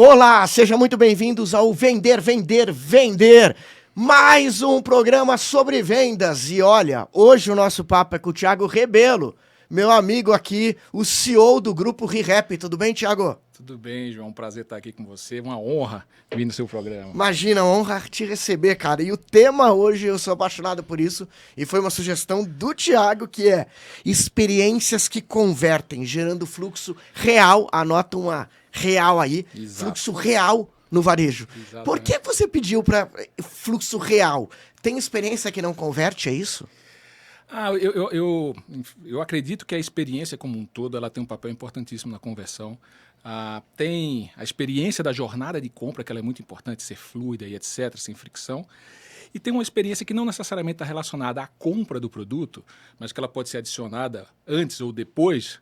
Olá, sejam muito bem-vindos ao Vender, Vender, Vender. Mais um programa sobre vendas. E olha, hoje o nosso papo é com o Thiago Rebelo, meu amigo aqui, o CEO do grupo ReRap. Tudo bem, Thiago? Tudo bem, João. Um prazer estar aqui com você. Uma honra vir no seu programa. Imagina, honra te receber, cara. E o tema hoje, eu sou apaixonado por isso, e foi uma sugestão do Thiago, que é experiências que convertem, gerando fluxo real. Anota uma real aí, Exato. fluxo real no varejo. Exatamente. Por que você pediu para fluxo real? Tem experiência que não converte, é isso? Eu acredito que a experiência como um todo ela tem um papel importantíssimo na conversão. Tem a experiência da jornada de compra, que ela é muito importante, ser fluida e etc., sem fricção. E tem uma experiência que não necessariamente está relacionada à compra do produto, mas que ela pode ser adicionada antes ou depois,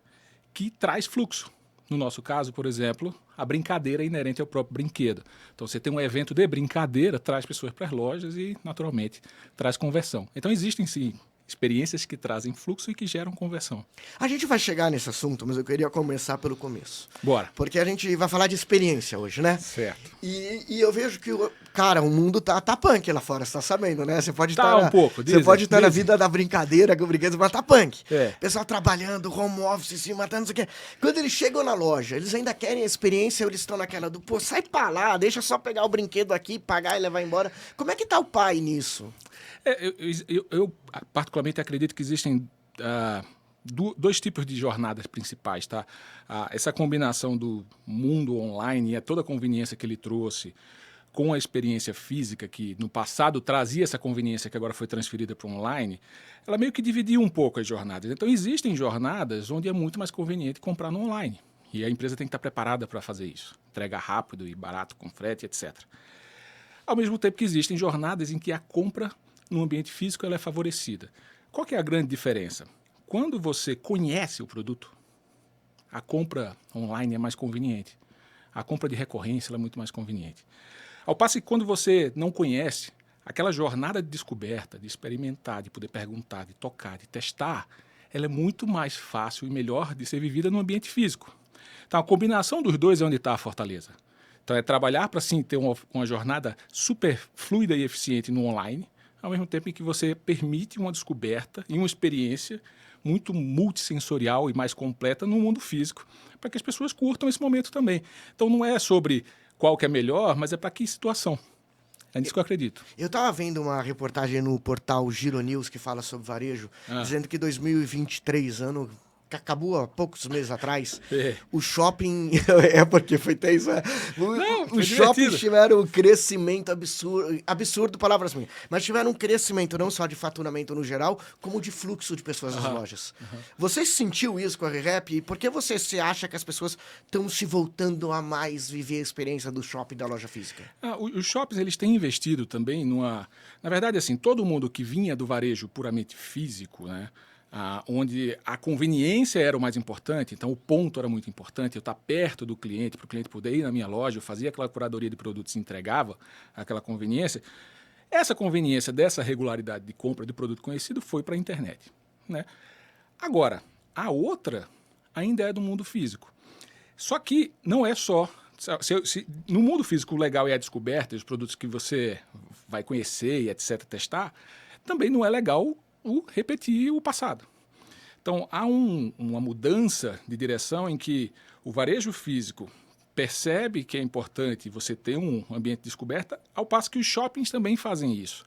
que traz fluxo. No nosso caso, por exemplo, a brincadeira é inerente ao próprio brinquedo. Então, você tem um evento de brincadeira, traz pessoas para as lojas e, naturalmente, traz conversão. Então, existem, sim, experiências que trazem fluxo e que geram conversão. A gente vai chegar nesse assunto, mas eu queria começar pelo começo. Bora. Porque a gente vai falar de experiência hoje, né? Certo. E eu vejo que, cara, o mundo tá punk lá fora, você tá sabendo, né? Você pode Tá um pouco, você pode estar na dizem. vida da brincadeira, que o brinquedo, mas tá punk. É. Pessoal trabalhando, home office, se matando, não sei o quê. Quando eles chegam na loja, eles ainda querem a experiência, ou eles estão naquela do, pô, sai pra lá, deixa só pegar o brinquedo aqui, pagar e levar embora. Como é que tá o pai nisso? Eu particularmente acredito que existem dois tipos de jornadas principais, tá? Essa combinação do mundo online e toda a conveniência que ele trouxe com a experiência física, que no passado trazia essa conveniência que agora foi transferida para o online, ela meio que dividiu um pouco as jornadas. Então existem jornadas onde é muito mais conveniente comprar no online. E a empresa tem que estar preparada para fazer isso. Entrega rápido e barato, com frete, etc. Ao mesmo tempo que existem jornadas em que a compra no ambiente físico ela é favorecida. Qual que é a grande diferença? Quando você conhece o produto, a compra online é mais conveniente. A compra de recorrência ela é muito mais conveniente. Ao passo que quando você não conhece, aquela jornada de descoberta, de experimentar, de poder perguntar, de tocar, de testar, ela é muito mais fácil e melhor de ser vivida no ambiente físico. Então, a combinação dos dois é onde está a fortaleza. Então, é trabalhar para, sim, ter uma jornada super fluida e eficiente no online, ao mesmo tempo em que você permite uma descoberta e uma experiência muito multissensorial e mais completa no mundo físico, para que as pessoas curtam esse momento também. Então, não é sobre qual que é melhor, mas é para que situação. É nisso que eu acredito. Eu tava vendo uma reportagem no portal Giro News que fala sobre varejo, dizendo que 2023, ano que acabou há poucos meses atrás, o shopping... porque foi tenso, os shoppings tiveram um crescimento absurdo, palavras minhas, mas tiveram um crescimento não só de faturamento no geral, como de fluxo de pessoas nas lojas. Você sentiu isso com a ReRap? E por que você se acha que as pessoas estão se voltando a mais viver a experiência do shopping da loja física? Os shoppings eles têm investido também numa... Na verdade, assim, todo mundo que vinha do varejo puramente físico, né? Onde a conveniência era o mais importante, então o ponto era muito importante, eu estar perto do cliente, para o cliente poder ir na minha loja, eu fazia aquela curadoria de produtos e entregava aquela conveniência. Essa conveniência dessa regularidade de compra de produto conhecido foi para a internet, né? Agora, a outra ainda é do mundo físico. Só que não é só... no mundo físico o legal é a descoberta, os produtos que você vai conhecer e etc, testar, também não é legal repetir o passado. Então, há uma mudança de direção em que o varejo físico percebe que é importante você ter um ambiente de descoberta, ao passo que os shoppings também fazem isso.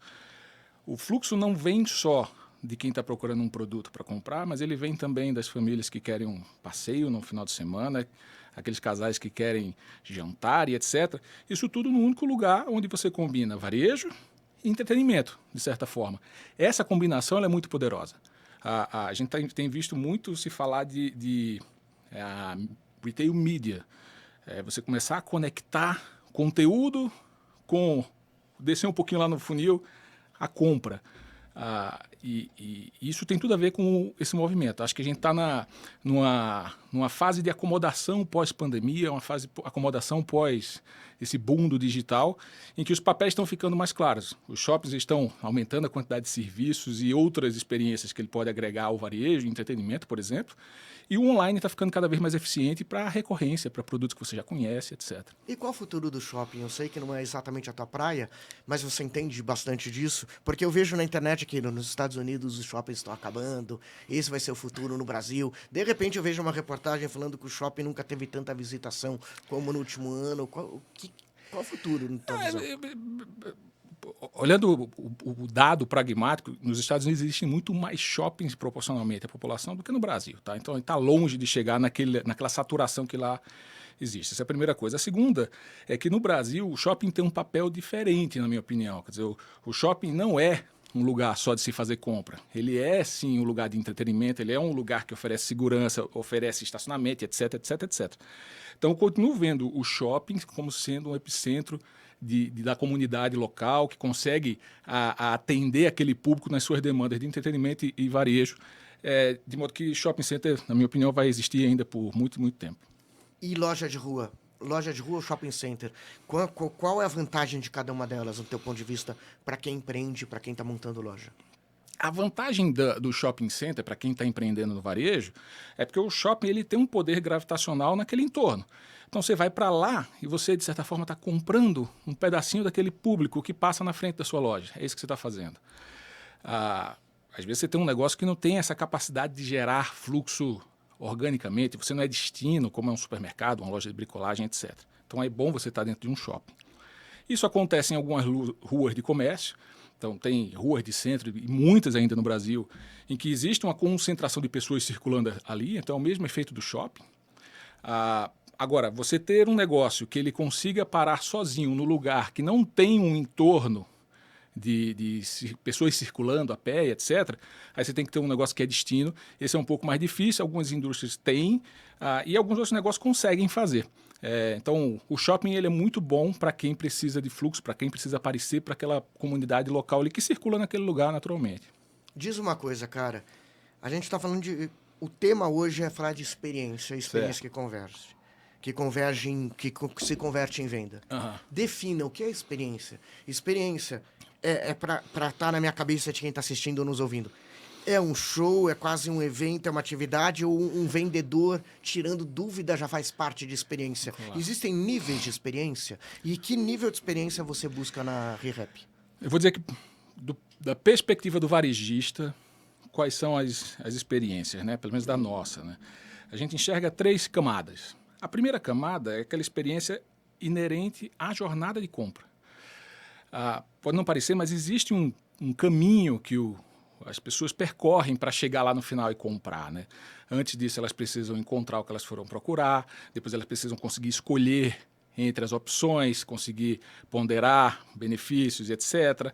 O fluxo não vem só de quem está procurando um produto para comprar, mas ele vem também das famílias que querem um passeio no final de semana, aqueles casais que querem jantar e etc. Isso tudo num único lugar onde você combina varejo e entretenimento, de certa forma. Essa combinação ela é muito poderosa. A gente tem visto muito se falar de retail media. Você começar a conectar conteúdo com... descer um pouquinho lá no funil, a compra. E isso tem tudo a ver com esse movimento. Acho que a gente está numa fase de acomodação pós-pandemia, uma fase de acomodação pós esse boom do digital, em que os papéis estão ficando mais claros. Os shoppings estão aumentando a quantidade de serviços e outras experiências que ele pode agregar ao varejo, entretenimento, por exemplo. E o online está ficando cada vez mais eficiente para recorrência, para produtos que você já conhece, etc. E qual o futuro do shopping? Eu sei que não é exatamente a tua praia, mas você entende bastante disso, porque eu vejo na internet que nos Estados Unidos os shoppings estão acabando, esse vai ser o futuro no Brasil. De repente eu vejo uma reportagem falando que o shopping nunca teve tanta visitação como no último ano. Qual o futuro? Na tua visão? Olhando o dado pragmático, nos Estados Unidos existem muito mais shoppings proporcionalmente à população do que no Brasil. Tá? Então, está longe de chegar naquela saturação que lá existe. Essa é a primeira coisa. A segunda é que no Brasil o shopping tem um papel diferente, na minha opinião. Quer dizer, o shopping não é um lugar só de se fazer compra. Ele é, sim, um lugar de entretenimento, ele é um lugar que oferece segurança, oferece estacionamento, etc, etc, etc. Então, eu continuo vendo o shopping como sendo um epicentro da comunidade local, que consegue atender aquele público nas suas demandas de entretenimento e varejo, de modo que shopping center, na minha opinião, vai existir ainda por muito, muito tempo. E loja de rua? Loja de rua ou shopping center? Qual é a vantagem de cada uma delas, no teu ponto de vista, para quem empreende, para quem está montando loja? A vantagem do shopping center, para quem está empreendendo no varejo, é porque o shopping ele tem um poder gravitacional naquele entorno. Então você vai para lá e você, de certa forma, está comprando um pedacinho daquele público que passa na frente da sua loja. É isso que você está fazendo. Às vezes você tem um negócio que não tem essa capacidade de gerar fluxo organicamente, você não é destino, como é um supermercado, uma loja de bricolagem, etc. Então é bom você estar dentro de um shopping. Isso acontece em algumas ruas de comércio. Então, tem ruas de centro, e muitas ainda no Brasil, em que existe uma concentração de pessoas circulando ali. Então, é o mesmo efeito do shopping. Agora, você ter um negócio que ele consiga parar sozinho no lugar que não tem um entorno de pessoas circulando a pé, etc., aí você tem que ter um negócio que é destino. Esse é um pouco mais difícil, algumas indústrias têm, e alguns outros negócios conseguem fazer. Então, o shopping ele é muito bom para quem precisa de fluxo, para quem precisa aparecer para aquela comunidade local ali que circula naquele lugar naturalmente. Diz uma coisa, cara. A gente está falando de... O tema hoje é falar de experiência Certo. que converge. Que se converte em venda. Uhum. Defina o que é experiência. Experiência é para estar na minha cabeça de quem está assistindo ou nos ouvindo. É um show, é quase um evento, é uma atividade, ou um vendedor tirando dúvida já faz parte de experiência. Claro. Existem níveis de experiência? E que nível de experiência você busca na ReHap? Eu vou dizer que, da perspectiva do varejista, quais são as experiências, né? Pelo menos da nossa. Né? A gente enxerga 3 camadas. A primeira camada é aquela experiência inerente à jornada de compra. Pode não parecer, mas existe um caminho que as pessoas percorrem para chegar lá no final e comprar. Né? Antes disso, elas precisam encontrar o que elas foram procurar, depois elas precisam conseguir escolher entre as opções, conseguir ponderar benefícios, etc.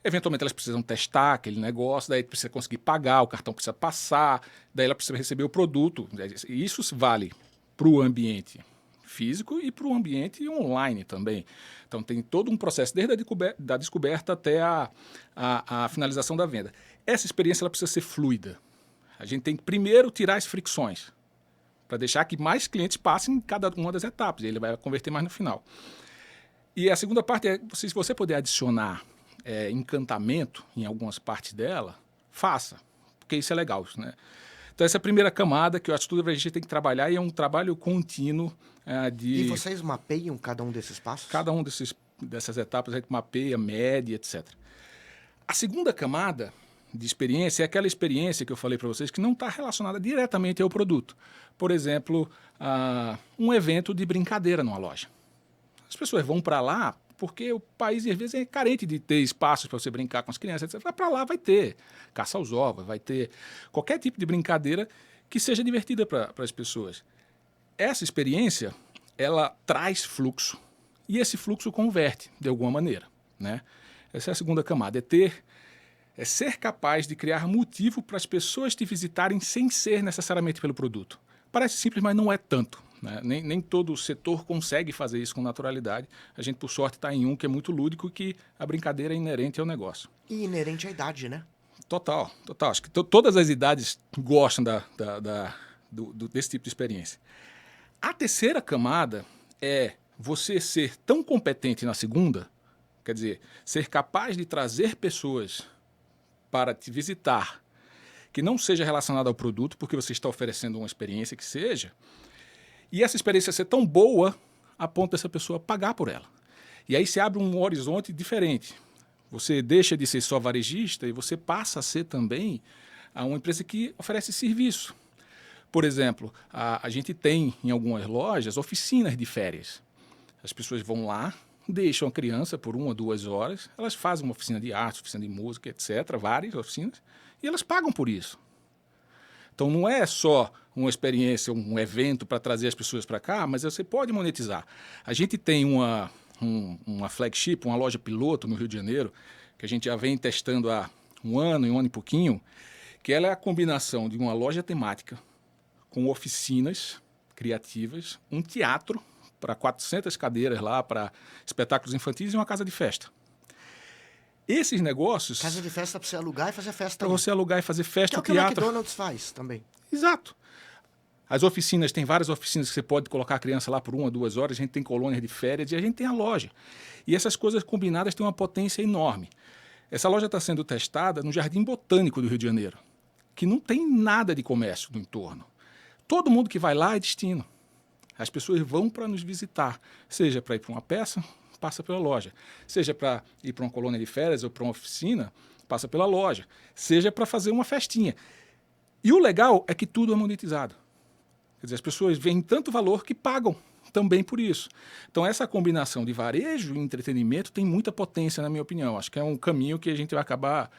Eventualmente, elas precisam testar aquele negócio, daí precisa conseguir pagar, o cartão precisa passar, daí ela precisa receber o produto. E isso vale para o ambiente físico e para o ambiente online também. Então, tem todo um processo, desde a descoberta até a finalização da venda. Essa experiência ela precisa ser fluida. A gente tem que primeiro tirar as fricções, para deixar que mais clientes passem em cada uma das etapas, e ele vai converter mais no final. E a segunda parte é, se você puder adicionar encantamento em algumas partes dela, faça, porque isso é legal. Né? Então, essa é a primeira camada que eu acho que tudo a gente tem que trabalhar, e é um trabalho contínuo E vocês mapeiam cada um desses passos? Cada um dessas etapas a gente mapeia, mede, etc. A segunda camada de experiência é aquela experiência que eu falei para vocês que não está relacionada diretamente ao produto. Por exemplo, um evento de brincadeira numa loja. As pessoas vão para lá porque o país, às vezes, é carente de ter espaços para você brincar com as crianças, etc. Vai para lá, vai ter caça aos ovos, vai ter qualquer tipo de brincadeira que seja divertida para as pessoas. Essa experiência, ela traz fluxo e esse fluxo converte de alguma maneira. Né? Essa é a segunda camada, é ser capaz de criar motivo para as pessoas te visitarem sem ser necessariamente pelo produto. Parece simples, mas não é tanto. Né? Nem todo o setor consegue fazer isso com naturalidade. A gente, por sorte, está em um que é muito lúdico e que a brincadeira é inerente ao negócio. E inerente à idade, né? Total. Acho que todas as idades gostam desse tipo de experiência. A terceira camada é você ser tão competente na segunda, quer dizer, ser capaz de trazer pessoas para te visitar que não seja relacionada ao produto, porque você está oferecendo uma experiência que seja, e essa experiência ser tão boa a ponto dessa pessoa pagar por ela. E aí se abre um horizonte diferente. Você deixa de ser só varejista e você passa a ser também uma empresa que oferece serviço. Por exemplo, a gente tem em algumas lojas oficinas de férias. As pessoas vão lá, deixam a criança por 1 ou 2 horas, elas fazem uma oficina de arte, oficina de música, etc., várias oficinas, e elas pagam por isso. Então não é só uma experiência, um evento para trazer as pessoas para cá, mas você pode monetizar. A gente tem uma flagship, uma loja piloto no Rio de Janeiro, que a gente já vem testando há um ano e pouquinho, que ela é a combinação de uma loja temática com oficinas criativas, um teatro para 400 cadeiras lá, para espetáculos infantis e uma casa de festa. Esses negócios... Casa de festa para você alugar e fazer festa. Para você alugar e fazer festa, que é o teatro. Que o McDonald's faz também. Exato. As oficinas, tem várias oficinas que você pode colocar a criança lá por 1 ou 2 horas, a gente tem colônias de férias e a gente tem a loja. E essas coisas combinadas têm uma potência enorme. Essa loja está sendo testada no Jardim Botânico do Rio de Janeiro, que não tem nada de comércio no entorno. Todo mundo que vai lá é destino. As pessoas vão para nos visitar, seja para ir para uma peça, passa pela loja. Seja para ir para uma colônia de férias ou para uma oficina, passa pela loja. Seja para fazer uma festinha. E o legal é que tudo é monetizado. Quer dizer, as pessoas veem tanto valor que pagam também por isso. Então, essa combinação de varejo e entretenimento tem muita potência, na minha opinião. Acho que é um caminho que a gente vai acabar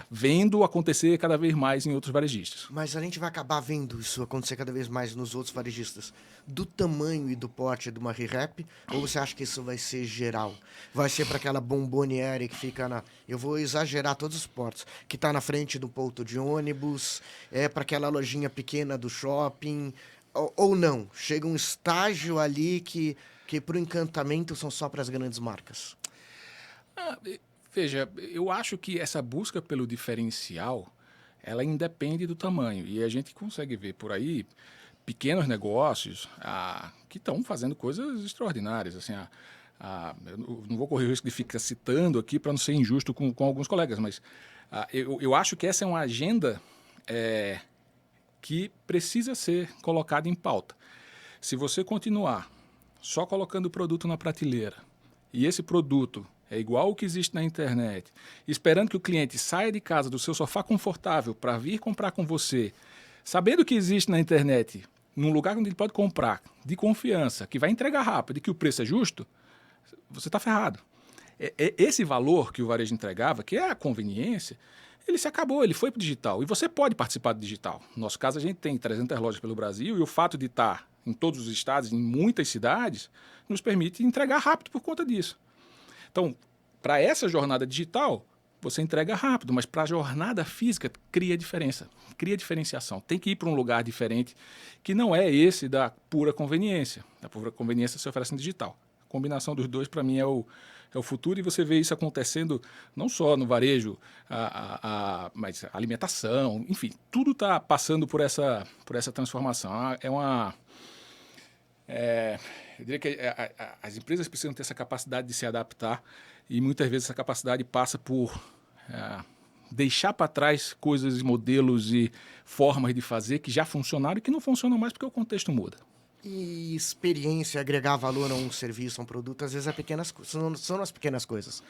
vendo acontecer cada vez mais em outros varejistas. Mas a gente vai acabar vendo isso acontecer cada vez mais nos outros varejistas do tamanho e do porte de uma ReHap? Ou você acha que isso vai ser geral? Vai ser para aquela bomboniere que fica na... Eu vou exagerar todos os portos. Que está na frente do ponto de ônibus, para aquela lojinha pequena do shopping... Ou não? Chega um estágio ali que para o encantamento são só para as grandes marcas? Veja, eu acho que essa busca pelo diferencial, ela independe do tamanho. E a gente consegue ver por aí pequenos negócios que estão fazendo coisas extraordinárias. Assim, eu não vou correr o risco de ficar citando aqui para não ser injusto com alguns colegas, mas eu acho que essa é uma agenda... que precisa ser colocado em pauta. Se você continuar só colocando o produto na prateleira e esse produto é igual ao que existe na internet, esperando que o cliente saia de casa do seu sofá confortável para vir comprar com você, sabendo que existe na internet, num lugar onde ele pode comprar, de confiança, que vai entregar rápido e que o preço é justo, você está ferrado. Esse valor que o varejo entregava, que é a conveniência, ele se acabou, ele foi para o digital. E você pode participar do digital. No nosso caso, a gente tem 300 lojas pelo Brasil e o fato de estar em todos os estados, em muitas cidades, nos permite entregar rápido por conta disso. Então, para essa jornada digital, você entrega rápido, mas para a jornada física, cria diferença, cria diferenciação. Tem que ir para um lugar diferente, que não é esse da pura conveniência. A pura conveniência se oferece no digital. A combinação dos dois, para mim, é o futuro, e você vê isso acontecendo não só no varejo, mas a alimentação, enfim, tudo está passando por essa transformação. Eu diria que as empresas precisam ter essa capacidade de se adaptar e muitas vezes essa capacidade passa por deixar para trás coisas, modelos e formas de fazer que já funcionaram e que não funcionam mais porque o contexto muda. E experiência, agregar valor a um serviço, a um produto, às vezes são as pequenas coisas.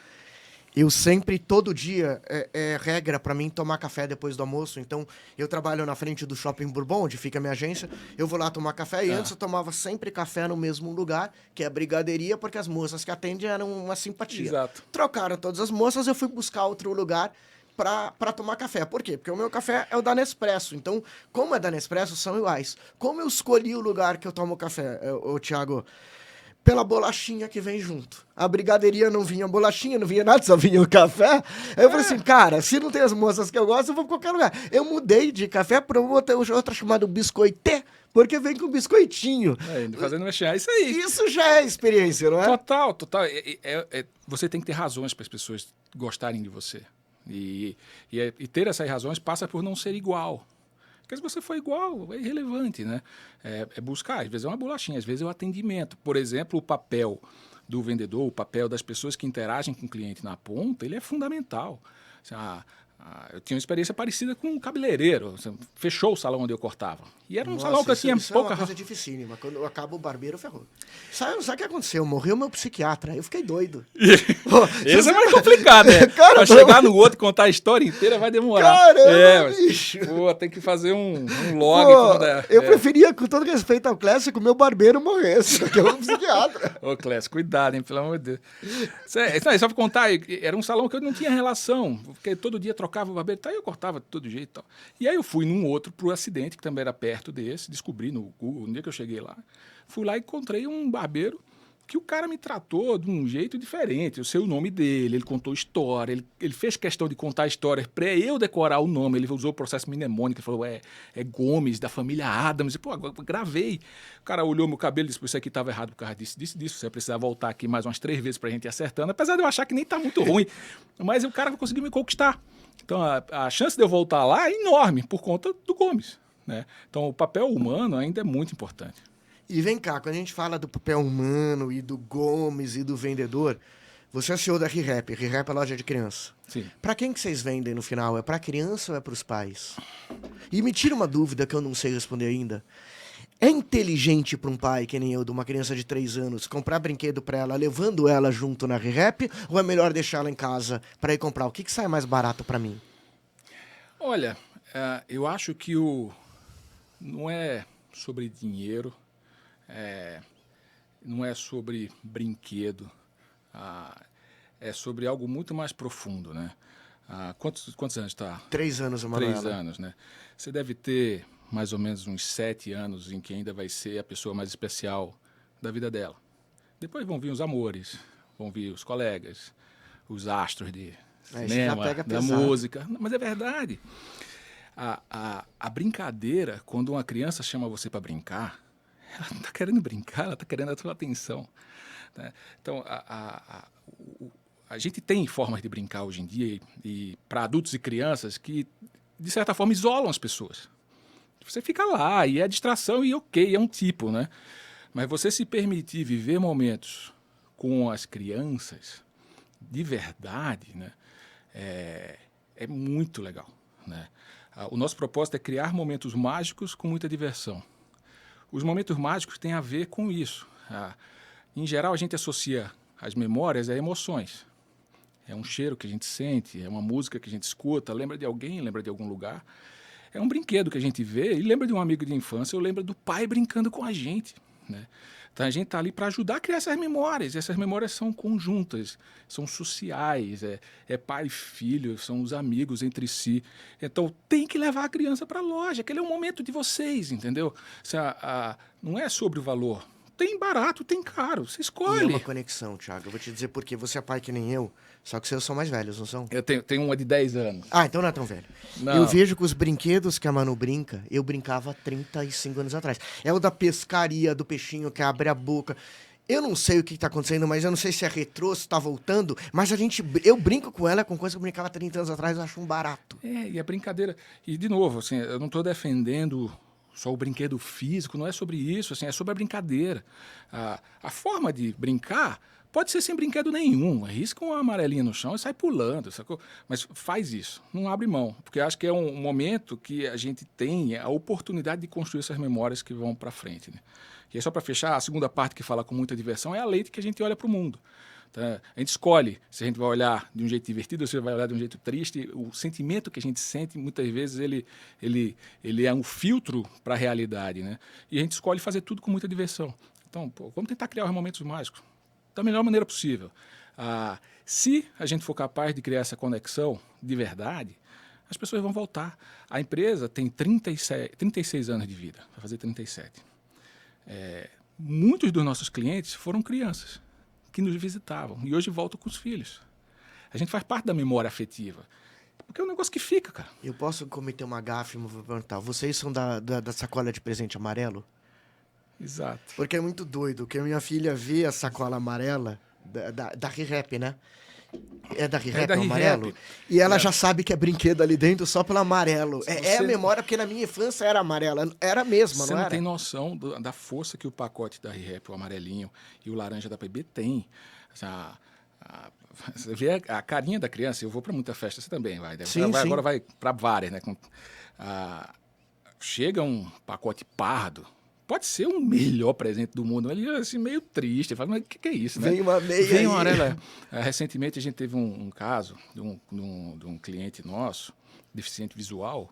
Eu sempre, todo dia, é regra para mim tomar café depois do almoço. Então, eu trabalho na frente do Shopping Bourbon, onde fica a minha agência. Eu vou lá tomar café e antes eu tomava sempre café no mesmo lugar, que é a brigaderia, porque as moças que atendem eram uma simpatia. Exato. Trocaram todas as moças, eu fui buscar outro lugar para tomar café. Por quê? Porque o meu café é o da Nespresso. Então, como é da Nespresso, são iguais. Como eu escolhi o lugar que eu tomo café, Thiago? Pela bolachinha que vem junto. A brigadeiria não vinha bolachinha, não vinha nada, só vinha o café. Aí eu falei assim, cara, se não tem as moças que eu gosto, eu vou pra qualquer lugar. Eu mudei de café para outra chamada biscoité, porque vem com biscoitinho. Fazendo mexer, é isso aí. Isso já é experiência, não é? Total. Você tem que ter razões para as pessoas gostarem de você. E ter essas razões passa por não ser igual. Porque se você for igual, é irrelevante, né? É buscar, às vezes é uma bolachinha, às vezes é o atendimento. Por exemplo, o papel do vendedor, o papel das pessoas que interagem com o cliente na ponta, ele é fundamental. Assim, eu tinha uma experiência parecida com um cabeleireiro. Assim, fechou o salão onde eu cortava. E era um salão que eu tinha isso pouca... é uma coisa dificílima. Quando acaba o barbeiro, ferrou. Sabe o que aconteceu? Morreu meu psiquiatra. Eu fiquei doido. Esse é mais complicado, né? Cara, pra chegar no outro e contar a história inteira vai demorar. Caramba, bicho. Pô, tem que fazer um log. Eu preferia, com todo respeito ao Clécio, que o meu barbeiro morresse do que o psiquiatra. Ô, Clécio, cuidado, hein? Pelo amor de Deus. Só pra contar, era um salão que eu não tinha relação, porque todo dia trocava o barbeiro, tá? Eu cortava de todo jeito e tal. E aí eu fui num outro pro acidente, que também era perto desse, descobri no Google, no dia que eu cheguei lá. Fui lá e encontrei um barbeiro que o cara me tratou de um jeito diferente. Eu sei o nome dele, ele contou história, ele fez questão de contar histórias para eu decorar o nome. Ele usou o processo mnemônico, ele falou, é Gomes, da família Adams. E, pô, agora gravei. O cara olhou meu cabelo e disse, isso aqui estava errado por causa disso. Você vai precisar voltar aqui mais umas 3 vezes para a gente ir acertando. Apesar de eu achar que nem tá muito ruim. Mas o cara conseguiu me conquistar. Então, a chance de eu voltar lá é enorme por conta do Gomes, né? Então, o papel humano ainda é muito importante. E vem cá, quando a gente fala do papel humano e do Gomes e do vendedor, você é CEO da ReHap. ReHap é loja de criança. Sim. Para quem que vocês vendem no final? É para criança ou é para os pais? E me tira uma dúvida que eu não sei responder ainda. É inteligente para um pai, que nem eu, de uma criança de 3 anos, comprar brinquedo para ela, levando ela junto na ReHap, ou é melhor deixá-la em casa para ir comprar? O que sai mais barato para mim? Olha, eu acho que não é sobre dinheiro, não é sobre brinquedo, é sobre algo muito mais profundo, né? Quantos anos está? 3 anos, Manuela. 3 anos, né? Você deve ter mais ou menos uns 7 anos em que ainda vai ser a pessoa mais especial da vida dela. Depois vão vir os amores, vão vir os colegas, os astros de cinema, da música. Mas é verdade. A brincadeira, quando uma criança chama você para brincar, ela não está querendo brincar, ela está querendo a sua atenção, né? Então, a gente tem formas de brincar hoje em dia e para adultos e crianças que, de certa forma, isolam as pessoas. Você fica lá e é distração e ok, é um tipo, né? Mas você se permitir viver momentos com as crianças de verdade, né? É muito legal, né? O nosso propósito é criar momentos mágicos com muita diversão. Os momentos mágicos têm a ver com isso. Em geral, a gente associa as memórias a emoções. É um cheiro que a gente sente, é uma música que a gente escuta, lembra de alguém, lembra de algum lugar. É um brinquedo que a gente vê e lembra de um amigo de infância, ou lembra do pai brincando com a gente, né? Então, a gente está ali para ajudar a criar essas memórias. E essas memórias são conjuntas, são sociais, é pai e filho, são os amigos entre si. Então, tem que levar a criança para a loja, aquele é o momento de vocês, entendeu? Não é sobre o valor. Tem barato, tem caro, você escolhe. E é uma conexão, Thiago. Eu vou te dizer por quê. Você é pai que nem eu, só que vocês são mais velhos, não são? Eu tenho uma de 10 anos. Então não é tão velho. Não. Eu vejo que os brinquedos que a Manu brinca, eu brincava há 35 anos atrás. É o da pescaria, do peixinho que abre a boca. Eu não sei o que está acontecendo, mas eu não sei se é retrô, se está voltando, mas eu brinco com ela com coisa que eu brincava há 30 anos atrás, eu acho um barato. E a brincadeira... E, de novo, assim, eu não estou defendendo só o brinquedo físico, não é sobre isso, assim, é sobre a brincadeira. A forma de brincar pode ser sem brinquedo nenhum, arrisca uma amarelinha no chão e sai pulando, sacou? Mas faz isso, não abre mão, porque acho que é um momento que a gente tem a oportunidade de construir essas memórias que vão para frente, né? E aí, só para fechar, a segunda parte que fala com muita diversão é a lente que a gente olha para o mundo. Tá? A gente escolhe se a gente vai olhar de um jeito divertido ou se vai olhar de um jeito triste. O sentimento que a gente sente, muitas vezes, ele é um filtro para a realidade, né? E a gente escolhe fazer tudo com muita diversão. Então, vamos tentar criar os momentos mágicos da melhor maneira possível. Se a gente for capaz de criar essa conexão de verdade, as pessoas vão voltar. A empresa tem 36 anos de vida, vai fazer 37. Muitos dos nossos clientes foram crianças que nos visitavam e hoje voltam com os filhos. A gente faz parte da memória afetiva. Porque é um negócio que fica, cara. Eu posso cometer uma gafe e vou perguntar. Vocês são da sacola de presente amarelo? Exato. Porque é muito doido, que a minha filha vê a sacola amarela da ReHap, né? É da ReHap, o amarelo? E ela já sabe que é brinquedo ali dentro só pelo amarelo. É a memória, porque na minha infância era amarela. Era mesmo, você não era? Você não tem noção da força que o pacote da ReHap, o amarelinho e o laranja da PB tem. Você vê a carinha da criança, eu vou para muita festa, você também vai. Sim. Agora vai para várias, né? Chega um pacote pardo, pode ser o melhor presente do mundo, ele é assim, meio triste, fala, mas o que é isso, né? Vem uma meia Vem uma amarela. Recentemente a gente teve um caso de um cliente nosso, deficiente visual,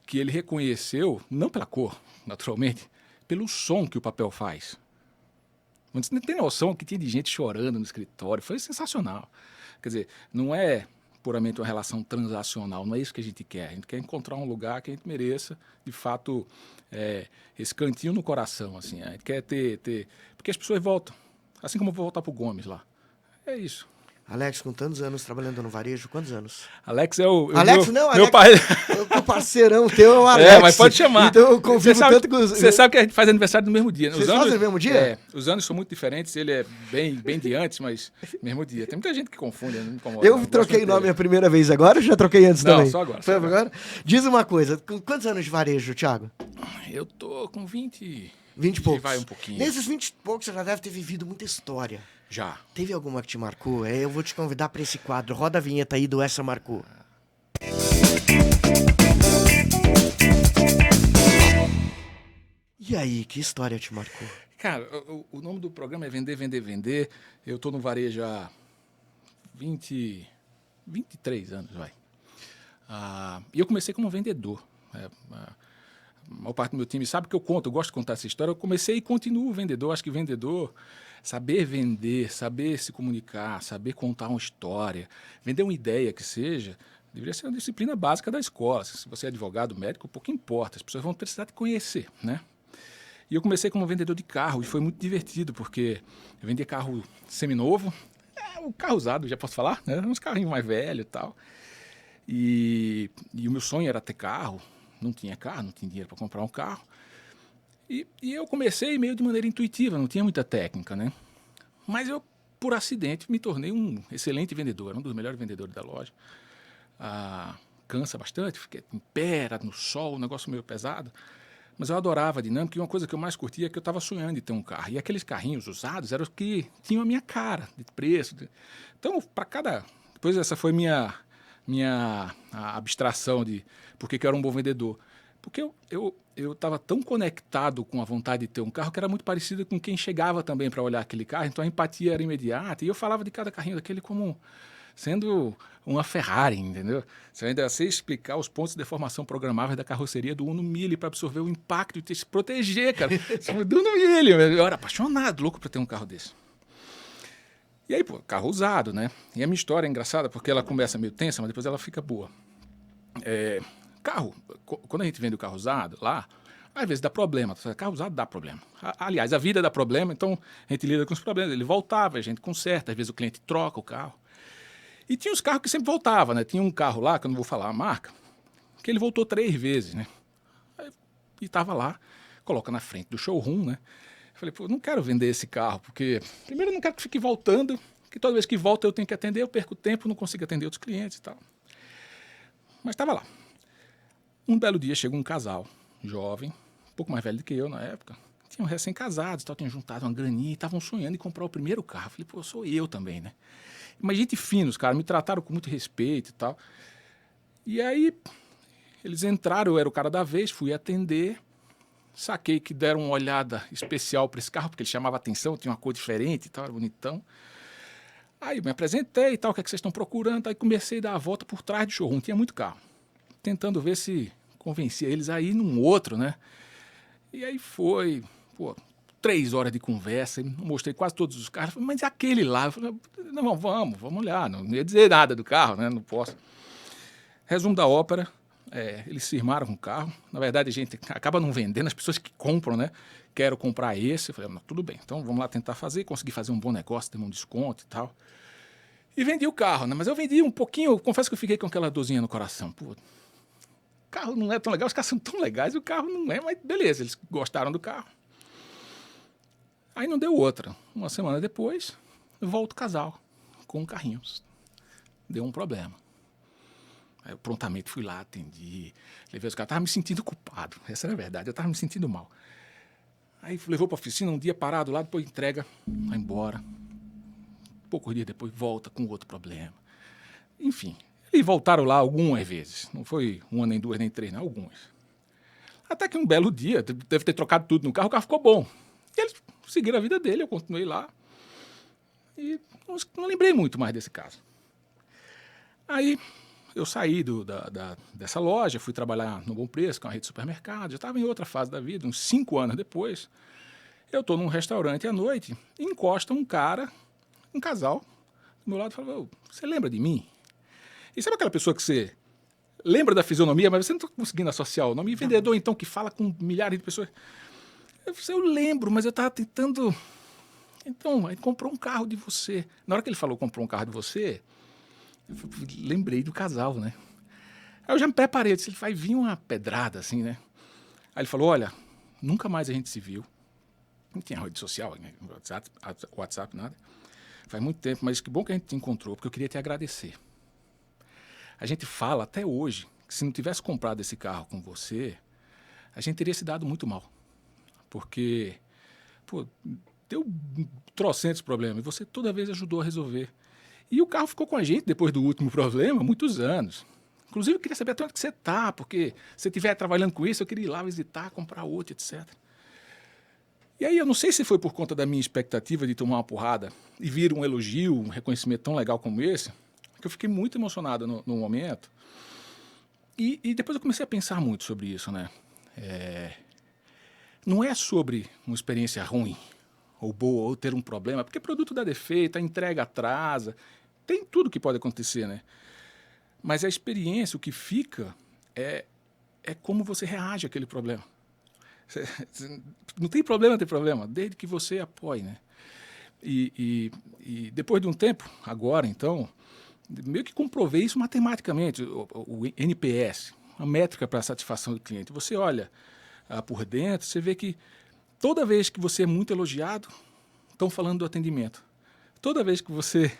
que ele reconheceu, não pela cor, naturalmente, pelo som que o papel faz. Você não tem noção que tinha de gente chorando no escritório. Foi sensacional. Quer dizer, não é puramente uma relação transacional, não é isso que a gente quer. A gente quer encontrar um lugar que a gente mereça, de fato, esse cantinho no coração. Assim. A gente quer ter... Porque as pessoas voltam. Assim como eu vou voltar para o Gomes lá. É isso. Alex, com tantos anos trabalhando no varejo, quantos anos? Alex é o... Alex, meu Alex, pai... O parceirão teu é o Alex. Mas pode chamar. Então eu convivo tanto com os... Você sabe que a gente faz aniversário no mesmo dia. Né? Vocês fazem no mesmo dia? Os anos são muito diferentes, ele é bem de antes, mas mesmo dia. Tem muita gente que confunde, não me incomoda. Eu troquei nome a primeira vez agora ou já troquei antes também? Não, só agora. Foi agora? Diz uma coisa, com quantos anos de varejo, Thiago? Eu tô com 20... 20 e poucos. Vai um pouquinho. Nesses 20 e poucos você já deve ter vivido muita história. Já. Teve alguma que te marcou? Eu vou te convidar para esse quadro. Roda a vinheta aí do Essa Marcou. E aí, que história te marcou? Cara, o nome do programa é Vender, Vender, Vender. Eu tô no varejo há 23 anos, vai. E eu comecei como vendedor. A maior parte do meu time sabe que eu gosto de contar essa história. Eu comecei e continuo vendedor. Acho que vendedor, saber vender, saber se comunicar, saber contar uma história, vender uma ideia que seja, deveria ser uma disciplina básica da escola. Se você é advogado, médico, pouco importa. As pessoas vão precisar te conhecer, né? E eu comecei como vendedor de carro e foi muito divertido, porque eu vendia carro seminovo, um carro usado, já posso falar, né? Uns carrinhos mais velhos e tal. E o meu sonho era ter carro. Não tinha carro, não tinha dinheiro para comprar um carro. E eu comecei meio de maneira intuitiva, não tinha muita técnica, né? Mas eu, por acidente, me tornei um excelente vendedor, um dos melhores vendedores da loja. Cansa bastante, fiquei em pé, era no sol, um negócio meio pesado. Mas eu adorava a dinâmica e uma coisa que eu mais curtia é que eu estava sonhando em ter um carro. E aqueles carrinhos usados eram os que tinham a minha cara de preço. Então, para cada... Depois essa foi minha abstração de por que eu era um bom vendedor. Porque eu estava tão conectado com a vontade de ter um carro que era muito parecido com quem chegava também para olhar aquele carro. Então a empatia era imediata. E eu falava de cada carrinho daquele como sendo uma Ferrari, entendeu? Você ainda sei explicar os pontos de deformação programáveis da carroceria do Uno Mille para absorver o impacto e se proteger, cara. Do Uno Mille. Eu era apaixonado, louco para ter um carro desse. E aí, pô, carro usado, né? E a minha história é engraçada porque ela começa meio tensa, mas depois ela fica boa. Carro, quando a gente vende o carro usado lá, às vezes dá problema. Carro usado dá problema. Aliás, a vida dá problema, então a gente lida com os problemas. Ele voltava, a gente conserta, às vezes o cliente troca o carro. E tinha os carros que sempre voltavam, né? Tinha um carro lá, que eu não vou falar a marca, que ele voltou 3 vezes, né? E estava lá, coloca na frente do showroom, né? Falei, pô, não quero vender esse carro, porque primeiro eu não quero que fique voltando, que toda vez que volta eu tenho que atender, eu perco tempo, não consigo atender outros clientes e tal. Mas estava lá. Um belo dia chegou um casal, jovem, um pouco mais velho do que eu na época, tinham recém-casados, tinham juntado uma graninha e estavam sonhando em comprar o primeiro carro. Falei, pô, sou eu também, né? Mas gente fina, os caras me trataram com muito respeito e tal. E aí eles entraram, eu era o cara da vez, fui atender. Saquei que deram uma olhada especial para esse carro, porque ele chamava atenção, tinha uma cor diferente e tal, era bonitão. Aí me apresentei e tal, o que é que vocês estão procurando? Aí comecei a dar a volta por trás do showroom, tinha muito carro. Tentando ver se convencia eles a ir num outro, né? E aí foi, 3 horas de conversa, mostrei quase todos os carros, mas aquele lá, eu falei, não, vamos olhar, não ia dizer nada do carro, né? Não posso. Resumo da ópera. Eles firmaram com o carro. Na verdade, a gente acaba não vendendo, as pessoas que compram, né? Quero comprar esse. Eu falei, não, tudo bem, então vamos lá tentar fazer. Consegui fazer um bom negócio, ter um desconto e tal. E vendi o carro, né? Mas eu vendi um pouquinho, eu confesso que eu fiquei com aquela dorzinha no coração. Pô, o carro não é tão legal, os carros são tão legais, o carro não é, mas beleza, eles gostaram do carro. Aí não deu outra. Uma semana depois, volta o casal com carrinhos. deu um problema. Aí eu prontamente fui lá, atendi, levei os caras, estava me sentindo culpado, essa era a verdade, eu estava me sentindo mal. Aí levou para a oficina, um dia parado lá, depois entrega, vai embora. Poucos dias depois volta com outro problema. Enfim, eles voltaram lá algumas vezes, não foi uma, nem duas, nem três, não, algumas. Até que um belo dia, deve ter trocado tudo no carro, o carro ficou bom. E eles seguiram a vida dele, eu continuei lá. E não lembrei muito mais desse caso. Aí eu saí dessa loja, fui trabalhar no Bom Preço, com a rede de supermercado, já estava em outra fase da vida, uns 5 anos depois. Eu estou num restaurante à noite e encosta um cara, um casal, do meu lado e fala, você lembra de mim? E sabe aquela pessoa que você lembra da fisionomia, mas você não está conseguindo associar o nome? E vendedor, então, que fala com milhares de pessoas. Eu lembro, mas eu estava tentando... Então, ele comprou um carro de você. Na hora que ele falou comprou um carro de você, eu lembrei do casal, né? Aí eu já me preparei, eu disse, ele vai vir uma pedrada, assim, né? Aí ele falou, olha, nunca mais a gente se viu. Não tinha rede social, né? WhatsApp, nada. Faz muito tempo, mas que bom que a gente te encontrou, porque eu queria te agradecer. A gente fala até hoje que se não tivesse comprado esse carro com você, a gente teria se dado muito mal. Porque, deu trocentos problemas e você toda vez ajudou a resolver. E o carro ficou com a gente depois do último problema, muitos anos. Inclusive, eu queria saber até onde que você está, porque se você estiver trabalhando com isso, eu queria ir lá visitar, comprar outro, etc. E aí eu não sei se foi por conta da minha expectativa de tomar uma porrada e vir um elogio, um reconhecimento tão legal como esse, que eu fiquei muito emocionado no momento. E depois eu comecei a pensar muito sobre isso, né? Não é sobre uma experiência ruim, ou boa, ou ter um problema, porque produto dá defeito, a entrega atrasa, tem tudo que pode acontecer, né? Mas a experiência, o que fica, é como você reage àquele problema. Não tem problema ter problema, desde que você apoie, né? E depois de um tempo, agora então, meio que comprovei isso matematicamente, o NPS, a métrica para a satisfação do cliente. Você olha por dentro, você vê que toda vez que você é muito elogiado, estão falando do atendimento. Toda vez que você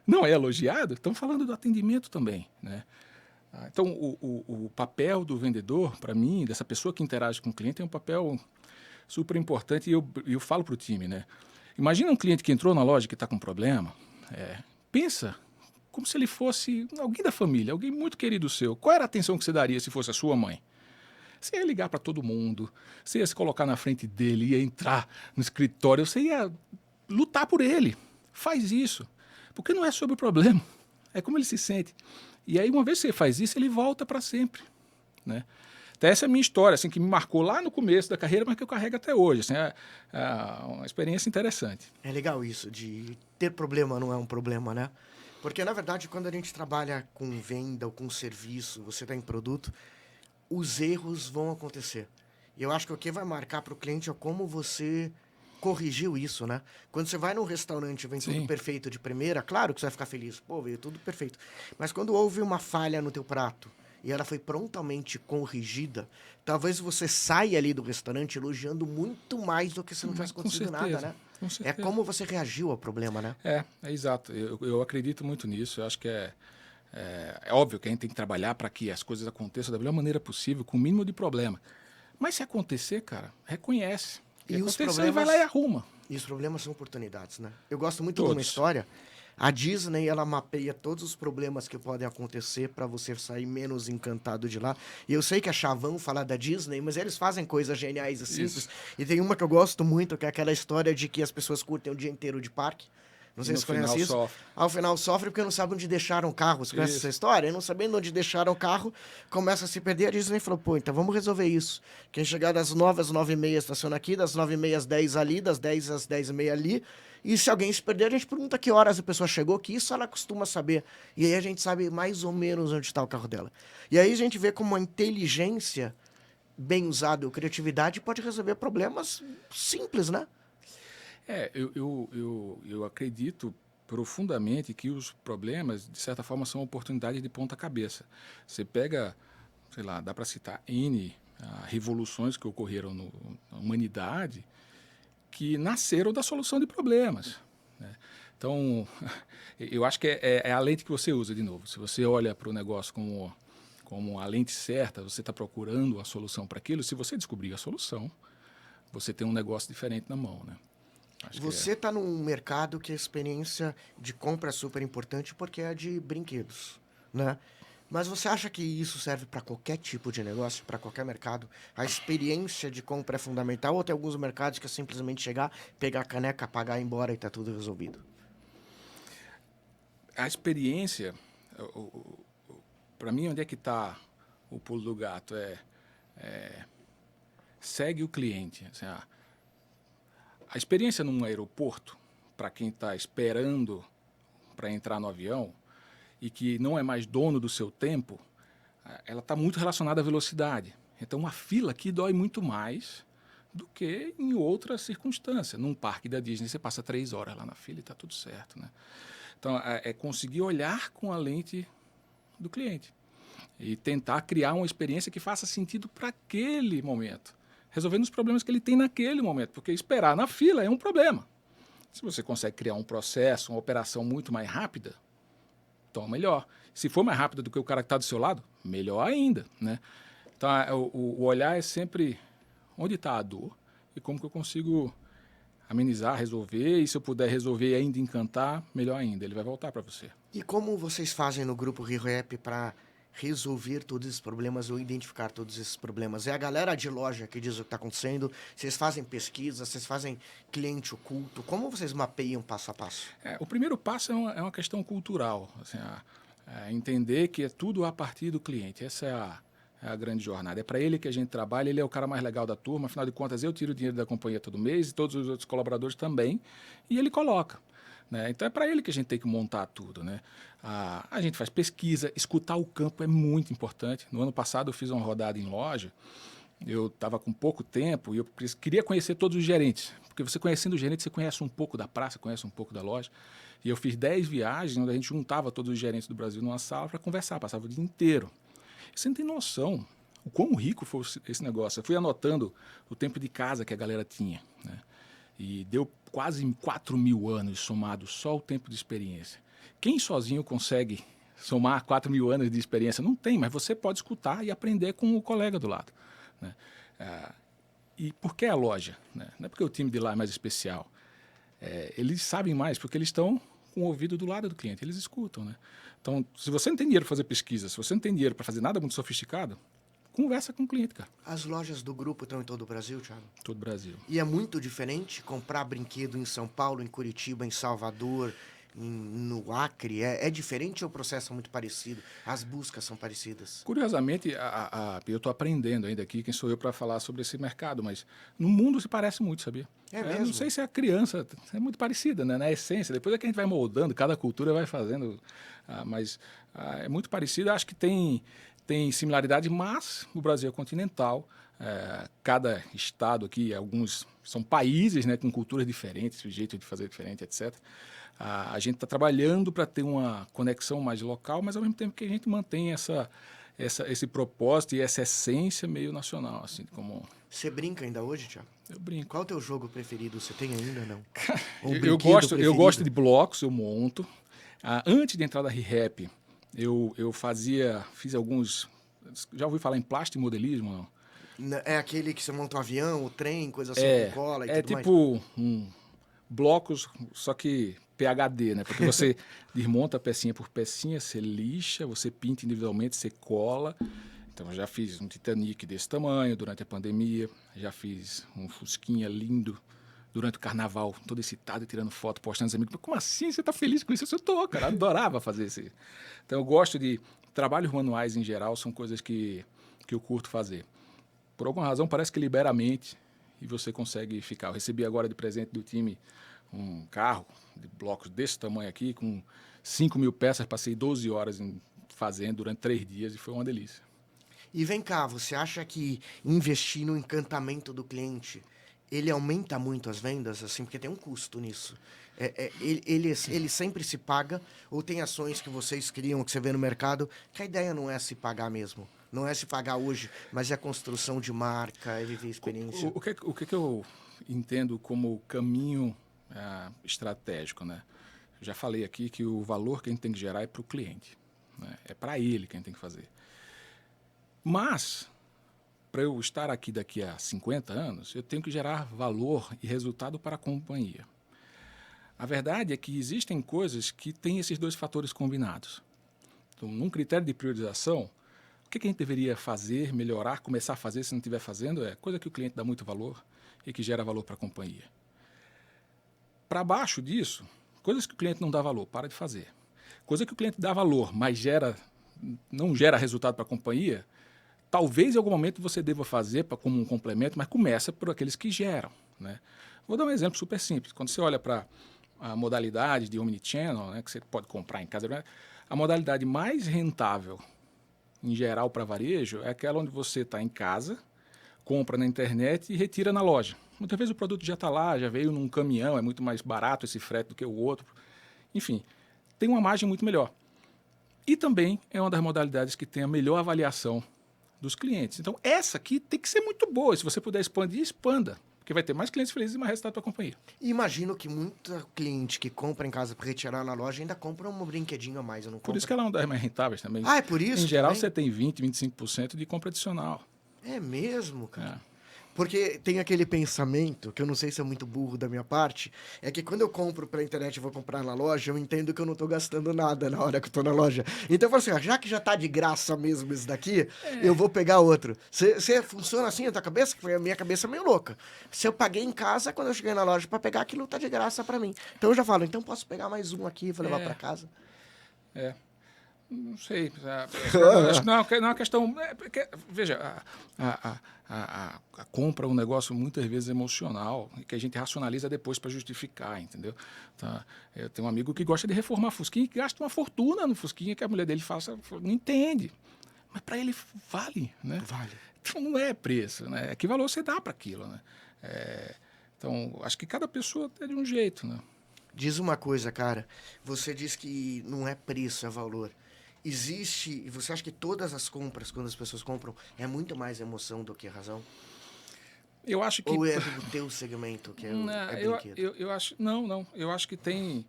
não é elogiado, estão falando do atendimento também, né? Então, o papel do vendedor, para mim, dessa pessoa que interage com o cliente, é um papel super importante e eu falo para o time, né? Imagina um cliente que entrou na loja que está com problema, pensa como se ele fosse alguém da família, alguém muito querido seu. Qual era a atenção que você daria se fosse a sua mãe? Você ia ligar para todo mundo, você ia se colocar na frente dele, ia entrar no escritório, você ia lutar por ele. Faz isso, porque não é sobre o problema, é como ele se sente. E aí, uma vez que você faz isso, ele volta para sempre, né? Então, essa é a minha história, assim, que me marcou lá no começo da carreira, mas que eu carrego até hoje. Assim, é uma experiência interessante. É legal isso, de ter problema não é um problema, né? Porque, na verdade, quando a gente trabalha com venda ou com serviço, você está em produto, os erros vão acontecer. E eu acho que o que vai marcar para o cliente é como você corrigiu isso, né? Quando você vai num restaurante e vem tudo perfeito de primeira, claro que você vai ficar feliz. Pô, veio tudo perfeito. Mas quando houve uma falha no teu prato e ela foi prontamente corrigida, talvez você saia ali do restaurante elogiando muito mais do que se não tivesse acontecido nada, né? É como você reagiu ao problema, né? É exato. Eu acredito muito nisso. Eu acho que é óbvio que a gente tem que trabalhar para que as coisas aconteçam da melhor maneira possível, com o mínimo de problema. Mas se acontecer, cara, reconhece. E os problemas, vai lá e arruma. E os problemas são oportunidades, né? Eu gosto muito de uma história. A Disney, ela mapeia todos os problemas que podem acontecer para você sair menos encantado de lá. E eu sei que é chavão falar da Disney, mas eles fazem coisas geniais e simples. E tem uma que eu gosto muito, que é aquela história de que as pessoas curtem o dia inteiro de parque. Não sei se você conhece isso. Ao final sofre porque não sabe onde deixaram o carro. Você conhece essa história? E não sabendo onde deixaram o carro, começa a se perder. A Disney falou, pô, então vamos resolver isso. Quem chegar das 9 às 9h30 estaciona aqui, das 9h30 às 10 ali, das 10 às 10h30 ali. E se alguém se perder, a gente pergunta que horas a pessoa chegou, que isso ela costuma saber. E aí a gente sabe mais ou menos onde está o carro dela. E aí a gente vê como a inteligência bem usada, a criatividade pode resolver problemas simples, né? Eu acredito profundamente que os problemas, de certa forma, são oportunidades de ponta cabeça. Você pega, sei lá, dá para citar N revoluções que ocorreram na humanidade que nasceram da solução de problemas, né? Então, eu acho que é a lente que você usa, de novo. Se você olha para o negócio como a lente certa, você está procurando a solução para aquilo. Se você descobrir a solução, você tem um negócio diferente na mão, né? Acho Você está num mercado que a experiência de compra é super importante porque é de brinquedos, né? Mas você acha que isso serve para qualquer tipo de negócio, para qualquer mercado? A experiência de compra é fundamental ou tem alguns mercados que é simplesmente chegar, pegar a caneca, pagar e ir embora e está tudo resolvido? a experiência, para mim, onde é que está o pulo do gato? Segue o cliente. Assim, a experiência num aeroporto, para quem está esperando para entrar no avião e que não é mais dono do seu tempo, ela está muito relacionada à velocidade. Então, uma fila aqui dói muito mais do que em outra circunstância. Num parque da Disney, você passa 3 horas lá na fila e está tudo certo, né? Então, é conseguir olhar com a lente do cliente e tentar criar uma experiência que faça sentido para aquele momento, resolvendo os problemas que ele tem naquele momento, porque esperar na fila é um problema. Se você consegue criar um processo, uma operação muito mais rápida, então melhor. Se for mais rápido do que o cara que está do seu lado, melhor ainda, né? Então, o olhar é sempre onde está a dor e como que eu consigo amenizar, resolver, e se eu puder resolver e ainda encantar, melhor ainda, ele vai voltar para você. E como vocês fazem no grupo ReHap para resolver todos esses problemas ou identificar todos esses problemas? É a galera de loja que diz o que está acontecendo? Vocês fazem pesquisa? Vocês fazem cliente oculto? Como vocês mapeiam passo a passo? O primeiro passo é uma questão cultural, assim, entender que é tudo a partir do cliente. Essa é a grande jornada. É para ele que a gente trabalha, ele é o cara mais legal da turma, afinal de contas eu tiro o dinheiro da companhia todo mês e todos os outros colaboradores também, e ele coloca. Né? Então é para ele que a gente tem que montar tudo. Né? A gente faz pesquisa, escutar o campo é muito importante. No ano passado eu fiz uma rodada em loja, eu estava com pouco tempo e eu queria conhecer todos os gerentes, porque você conhecendo o gerente, você conhece um pouco da praça, conhece um pouco da loja. E eu fiz 10 viagens onde a gente juntava todos os gerentes do Brasil numa sala para conversar, passava o dia inteiro. Você não tem noção o quão rico foi esse negócio. Eu fui anotando o tempo de casa que a galera tinha. Né? E deu quase 4.000 anos somado só o tempo de experiência. Quem sozinho consegue somar 4.000 anos de experiência? Não tem, mas você pode escutar e aprender com o colega do lado. Né? E por que a loja? Né? Não é porque o time de lá é mais especial. Eles sabem mais porque eles estão com o ouvido do lado do cliente, eles escutam. Né? Então, se você não tem dinheiro para fazer pesquisa, se você não tem dinheiro para fazer nada muito sofisticado, conversa com o cliente, cara. As lojas do grupo estão em todo o Brasil, Thiago? Todo o Brasil. E é muito diferente comprar brinquedo em São Paulo, em Curitiba, em Salvador, no Acre? É diferente ou o processo é muito parecido? As buscas são parecidas? Curiosamente, eu estou aprendendo ainda aqui, quem sou eu para falar sobre esse mercado, mas no mundo se parece muito, sabia? Mesmo? Não sei se a criança é muito parecida, né? Na essência. Depois é que a gente vai moldando, cada cultura vai fazendo, mas é muito parecido. Acho que tem similaridade, mas o Brasil é continental. Cada estado aqui, alguns são países, né, com culturas diferentes, jeito de fazer diferente, etc. A gente está trabalhando para ter uma conexão mais local, mas ao mesmo tempo que a gente mantém esse propósito e essa essência meio nacional, assim como. Você brinca ainda hoje, Thiago? Eu brinco. Qual é o teu jogo preferido? Você tem ainda ou não? Eu gosto de blocos, eu monto. Antes de entrar da ReHap, eu fiz alguns. Já ouviu falar em plastimodelismo, não? É aquele que você monta um avião, o trem, coisa assim, com cola e tudo mais? É tipo blocos, só que PHD, né? Porque você desmonta pecinha por pecinha, você lixa, você pinta individualmente, você cola. Então, eu já fiz um Titanic desse tamanho durante a pandemia, já fiz um Fusquinha lindo durante o carnaval, todo excitado, tirando foto, postando os amigos. Como assim? Você está feliz com isso? Eu estou, cara. Eu adorava fazer isso. Então, eu gosto de... Trabalhos manuais, em geral, são coisas que eu curto fazer. Por alguma razão, parece que libera a mente e você consegue ficar. Eu recebi agora de presente do time um carro de blocos desse tamanho aqui, com 5.000 peças, passei 12 horas fazendo durante 3 dias e foi uma delícia. E vem cá, você acha que investir no encantamento do cliente, ele aumenta muito as vendas, assim, porque tem um custo nisso? Ele sempre se paga, ou tem ações que vocês criam, que você vê no mercado, que a ideia não é se pagar mesmo? Não é se pagar hoje, mas é a construção de marca, é viver experiência? O que eu entendo como caminho estratégico, né? já falei aqui que o valor que a gente tem que gerar é para o cliente, né? É para ele que a gente tem que fazer. Mas, para eu estar aqui daqui a 50 anos, eu tenho que gerar valor e resultado para a companhia. A verdade é que existem coisas que têm esses dois fatores combinados. Então, num critério de priorização, o que a gente deveria fazer, melhorar, começar a fazer se não estiver fazendo é coisa que o cliente dá muito valor e que gera valor para a companhia. Para baixo disso, coisas que o cliente não dá valor, para de fazer. Coisa que o cliente dá valor, mas não gera resultado para a companhia, talvez em algum momento você deva fazer como um complemento, mas começa por aqueles que geram, né? Vou dar um exemplo super simples. Quando você olha para a modalidade de omnichannel, né, que você pode comprar em casa, a modalidade mais rentável, em geral, para varejo, é aquela onde você está em casa, compra na internet e retira na loja. Muitas vezes o produto já está lá, já veio num caminhão, é muito mais barato esse frete do que o outro. Enfim, tem uma margem muito melhor. E também é uma das modalidades que tem a melhor avaliação dos clientes. Então, essa aqui tem que ser muito boa. Se você puder expandir, expanda. Porque vai ter mais clientes felizes e mais resultado para a companhia. E imagino que muita cliente que compra em casa para retirar na loja ainda compra um brinquedinho a mais, eu não compro. Por isso que ela é uma das mais rentáveis também. Ah, é por isso? Em geral, também? você tem 20%, 25% de compra adicional. É mesmo, cara? É. Porque tem aquele pensamento, que eu não sei se é muito burro da minha parte, é que quando eu compro pela internet e vou comprar na loja, eu entendo que eu não tô gastando nada na hora que eu tô na loja. Então eu falo assim, ó, já que já tá de graça mesmo esse daqui, eu vou pegar outro. Você funciona assim a tua cabeça? Porque a minha cabeça é meio louca. Se eu paguei em casa, quando eu cheguei na loja pra pegar, aquilo tá de graça pra mim. Então eu já falo, então posso pegar mais um aqui e vou levar pra casa. É. Não sei. Acho que não é uma questão. Veja, a compra é um negócio muitas vezes emocional e que a gente racionaliza depois para justificar, entendeu? Tá? Eu tenho um amigo que gosta de reformar Fusquinha e que gasta uma fortuna no Fusquinha que a mulher dele faça, não entende. Mas para ele vale, né? Vale. Então não é preço, né? Que valor você dá para aquilo, né? Então, acho que cada pessoa é de um jeito, né? Diz uma coisa, cara. Você diz que não é preço, é valor. Existe, e você acha que todas as compras, quando as pessoas compram, é muito mais emoção do que razão? Eu acho que... Ou é do teu segmento, que é, é brinquedo? Eu acho... Não. Eu acho que tem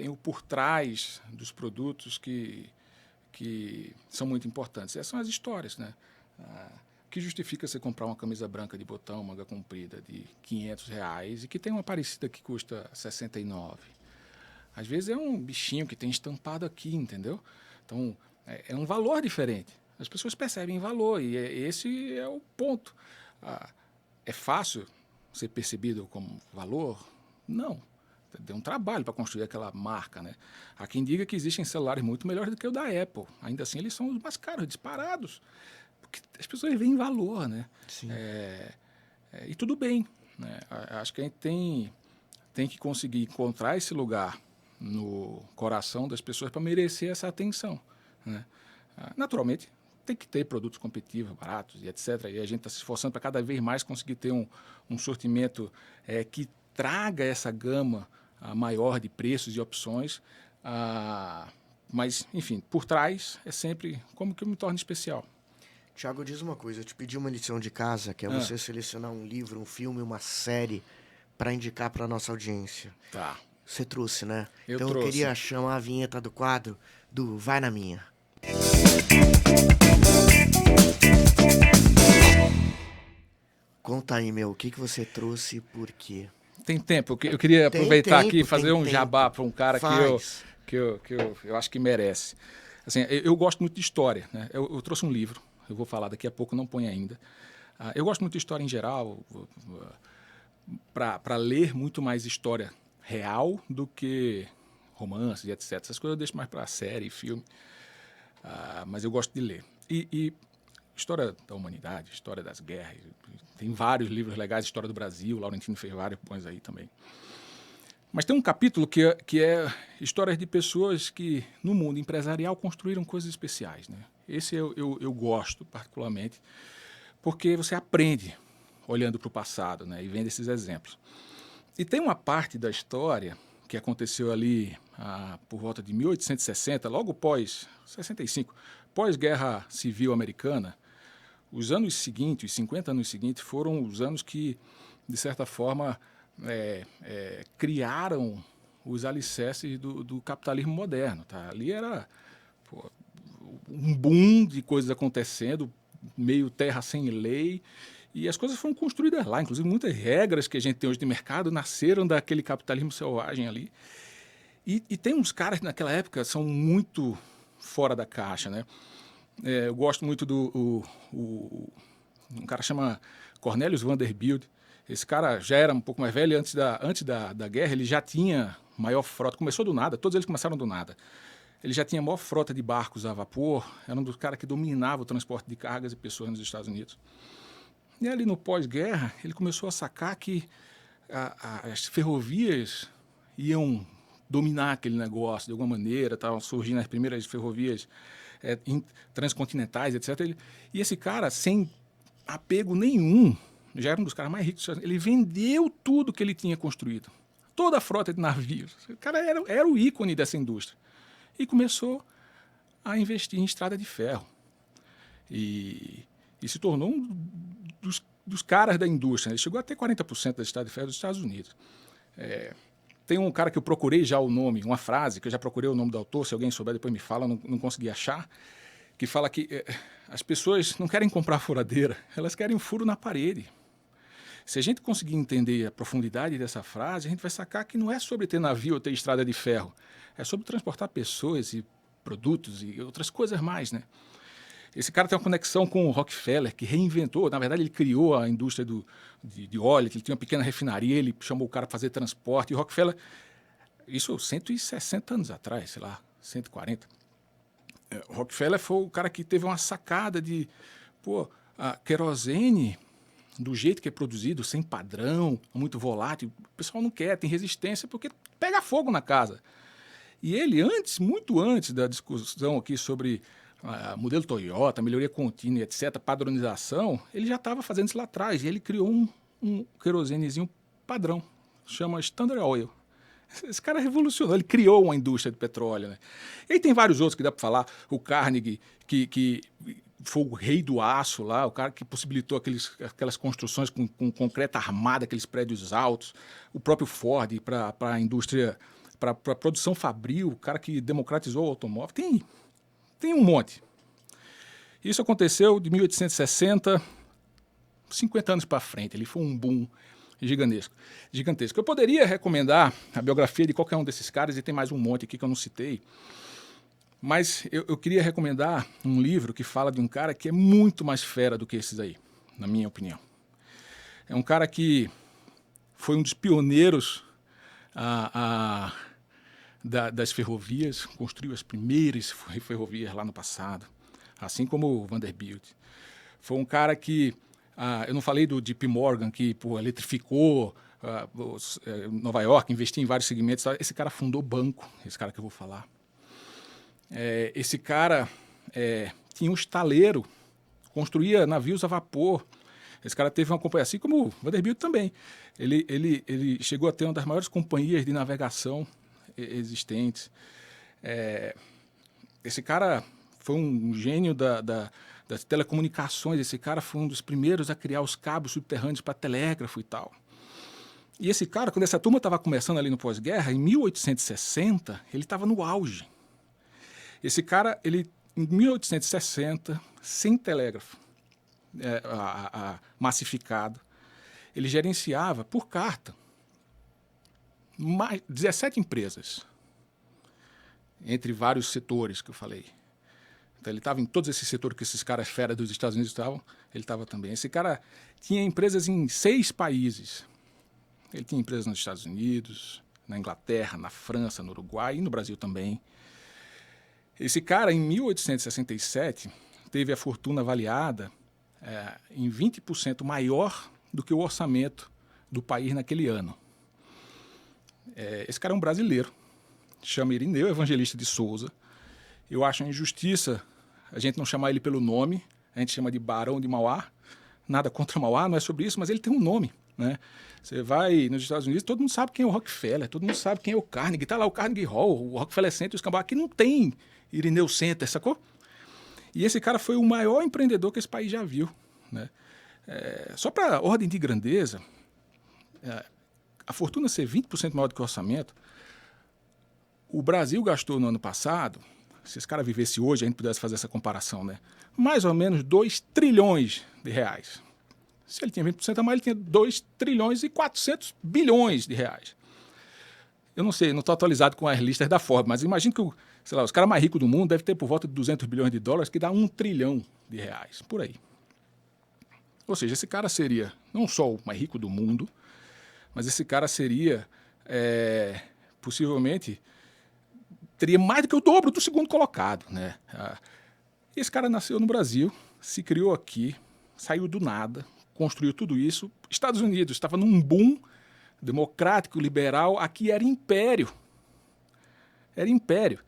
o por trás dos produtos que são muito importantes. Essas são as histórias, né? Que justifica você comprar uma camisa branca de botão, manga comprida, de R$500 e que tem uma parecida que custa R$69. Às vezes é um bichinho que tem estampado aqui, entendeu? Então, é um valor diferente. As pessoas percebem valor e esse é o ponto. É fácil ser percebido como valor? Não. Deu um trabalho para construir aquela marca, né? Há quem diga que existem celulares muito melhores do que o da Apple. Ainda assim, eles são os mais caros, disparados. Porque as pessoas veem valor, né? Sim. E tudo bem, né? Acho que a gente tem que conseguir encontrar esse lugar no coração das pessoas para merecer essa atenção, né? Naturalmente, tem que ter produtos competitivos, baratos e etc. E a gente está se esforçando para cada vez mais conseguir ter um sortimento que traga essa gama maior de preços e opções. Mas, enfim, por trás é sempre como que eu me torno especial. Tiago, diz uma coisa. Eu te pedi uma lição de casa, que é você selecionar um livro, um filme, uma série para indicar para nossa audiência. Tá. Você trouxe, né? Eu então trouxe. Eu queria chamar a vinheta do quadro do Vai na Minha. Conta aí, meu, o que você trouxe e por quê? Tem tempo. Eu queria aproveitar aqui e fazer um jabá para um cara que eu acho que merece. Assim, eu gosto muito de história, né? Eu trouxe um livro, eu vou falar daqui a pouco, não ponho ainda. Eu gosto muito de história em geral, para ler muito mais história real do que romances e etc. Essas coisas eu deixo mais para série, filme, mas eu gosto de ler. E história da humanidade, história das guerras, tem vários livros legais, história do Brasil, Laurentino fez vários bons aí também. Mas tem um capítulo que é histórias de pessoas que, no mundo empresarial, construíram coisas especiais, né? Esse eu gosto particularmente, porque você aprende olhando para o passado, né? E vendo esses exemplos. E tem uma parte da história que aconteceu ali por volta de 1860, logo pós-65, pós-guerra civil americana. Os anos seguintes, os 50 anos seguintes, foram os anos que, de certa forma, criaram os alicerces do capitalismo moderno. Tá? Ali era um boom de coisas acontecendo, meio terra sem lei, e as coisas foram construídas lá. Inclusive, muitas regras que a gente tem hoje de mercado nasceram daquele capitalismo selvagem ali. E tem uns caras que naquela época são muito fora da caixa, né? Eu gosto muito um cara chama Cornelius Vanderbilt. Esse cara já era um pouco mais velho, antes da guerra ele já tinha maior frota, começou do nada, todos eles começaram do nada. Ele já tinha a maior frota de barcos a vapor, era um dos caras que dominava o transporte de cargas e pessoas nos Estados Unidos. E ali no pós-guerra, ele começou a sacar que as ferrovias iam dominar aquele negócio de alguma maneira, estavam surgindo as primeiras ferrovias transcontinentais, etc. E esse cara, sem apego nenhum, já era um dos caras mais ricos, ele vendeu tudo que ele tinha construído, toda a frota de navios. O cara era o ícone dessa indústria. E começou a investir em estrada de ferro. E se tornou um dos caras da indústria. Ele chegou a ter 40% da estrada de ferro dos Estados Unidos. Tem um cara que eu procurei já o nome, uma frase, que eu já procurei o nome do autor, se alguém souber depois me fala, não consegui achar, que fala que as pessoas não querem comprar furadeira, elas querem um furo na parede. Se a gente conseguir entender a profundidade dessa frase, a gente vai sacar que não é sobre ter navio ou ter estrada de ferro, é sobre transportar pessoas e produtos e outras coisas mais, né? Esse cara tem uma conexão com o Rockefeller, que reinventou, na verdade ele criou a indústria de óleo, ele tinha uma pequena refinaria, ele chamou o cara para fazer transporte, e o Rockefeller, isso 160 anos atrás, sei lá, 140. O Rockefeller foi o cara que teve uma sacada de, a querosene, do jeito que é produzido, sem padrão, muito volátil, o pessoal não quer, tem resistência, porque pega fogo na casa. E ele, muito antes da discussão aqui sobre modelo Toyota, melhoria contínua, etc., padronização, ele já estava fazendo isso lá atrás. E ele criou um querosenezinho padrão, chama Standard Oil. Esse cara revolucionou, ele criou uma indústria de petróleo. Né? E aí tem vários outros que dá para falar. O Carnegie, que foi o rei do aço lá, o cara que possibilitou aquelas construções com concreto armado, aqueles prédios altos. O próprio Ford para a indústria, para a produção fabril, o cara que democratizou o automóvel. Tem um monte. Isso aconteceu de 1860, 50 anos para frente. Ele foi um boom gigantesco. Eu poderia recomendar a biografia de qualquer um desses caras, e tem mais um monte aqui que eu não citei. Mas eu queria recomendar um livro que fala de um cara que é muito mais fera do que esses aí, na minha opinião. É um cara que foi um dos pioneiros das ferrovias, construiu as primeiras ferrovias lá no passado, assim como o Vanderbilt. Foi um cara que, eu não falei do JP Morgan, que eletrificou Nova York, investiu em vários segmentos. Esse cara fundou banco, esse cara que eu vou falar. Esse cara tinha um estaleiro, construía navios a vapor. Esse cara teve uma companhia, assim como o Vanderbilt também. Ele chegou a ter uma das maiores companhias de navegação existentes. Esse cara foi um gênio das telecomunicações. Esse cara foi um dos primeiros a criar os cabos subterrâneos para telégrafo e tal. E esse cara, quando essa turma estava começando ali no pós-guerra, em 1860, ele estava no auge. Esse cara, em 1860, sem telégrafo massificado, ele gerenciava por carta 17 empresas, entre vários setores que eu falei. Então, ele estava em todos esses setores que esses caras fera dos Estados Unidos estavam, ele estava também. Esse cara tinha empresas em 6 países. Ele tinha empresas nos Estados Unidos, na Inglaterra, na França, no Uruguai e no Brasil também. Esse cara, em 1867, teve a fortuna avaliada em 20% maior do que o orçamento do país naquele ano. Esse cara é um brasileiro, chama Irineu Evangelista de Souza. Eu acho uma injustiça a gente não chamar ele pelo nome, a gente chama de Barão de Mauá. Nada contra Mauá, não é sobre isso, mas ele tem um nome. Né? Você vai nos Estados Unidos, todo mundo sabe quem é o Rockefeller, todo mundo sabe quem é o Carnegie, está lá o Carnegie Hall, o Rockefeller Center, o escambau. Aqui não tem Irineu Center, sacou? E esse cara foi o maior empreendedor que esse país já viu. Né? Só para ordem de grandeza, a fortuna ser 20% maior do que o orçamento, O Brasil gastou no ano passado, se esse cara vivesse hoje, a gente pudesse fazer essa comparação, né? Mais ou menos 2 trilhões de reais. Se ele tinha 20% a mais, ele tinha 2 trilhões e 400 bilhões de reais. Eu não sei, não estou atualizado com as listas da Forbes, mas imagino que os caras mais ricos do mundo devem ter por volta de 200 bilhões de dólares, que dá 1 trilhão de reais, por aí. Ou seja, esse cara seria não só o mais rico do mundo, mas esse cara seria, possivelmente, teria mais do que o dobro do segundo colocado, né? Esse cara nasceu no Brasil, se criou aqui, saiu do nada, construiu tudo isso. Estados Unidos estava num boom democrático, liberal, aqui era império. Era império.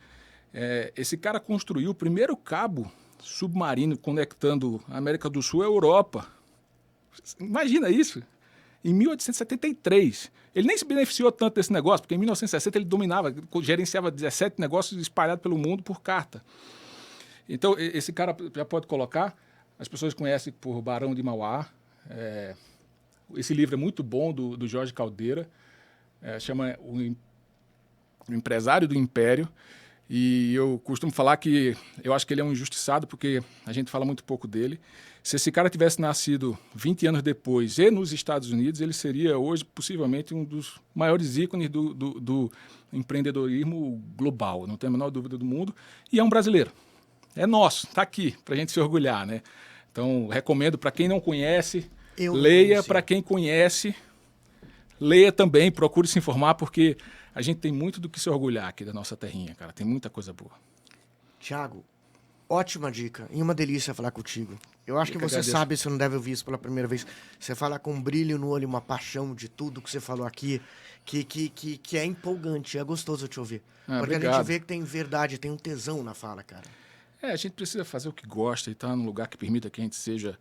Esse cara construiu o primeiro cabo submarino conectando a América do Sul à Europa. Imagina isso. Em 1873. Ele nem se beneficiou tanto desse negócio, porque em 1960 ele dominava, gerenciava 17 negócios espalhados pelo mundo por carta. Então, esse cara já pode colocar, as pessoas conhecem por Barão de Mauá. Esse livro é muito bom, do Jorge Caldeira, chama O Empresário do Império. E eu costumo falar que eu acho que ele é um injustiçado, porque a gente fala muito pouco dele. Se esse cara tivesse nascido 20 anos depois e nos Estados Unidos, ele seria hoje possivelmente um dos maiores ícones do empreendedorismo global, não tem a menor dúvida do mundo, e é um brasileiro. É nosso, está aqui, para a gente se orgulhar, né? Então, recomendo para quem não conhece, leia, para quem conhece, leia também, procure se informar, porque a gente tem muito do que se orgulhar aqui da nossa terrinha, cara. Tem muita coisa boa. Thiago, ótima dica. E uma delícia falar contigo. Eu acho que você sabe, você não deve ouvir isso pela primeira vez. Você fala com um brilho no olho, uma paixão de tudo que você falou aqui, que é empolgante, é gostoso te ouvir. Porque obrigado. A gente vê que tem verdade, tem um tesão na fala, cara. A gente precisa fazer o que gosta e estar num lugar que permita que a gente seja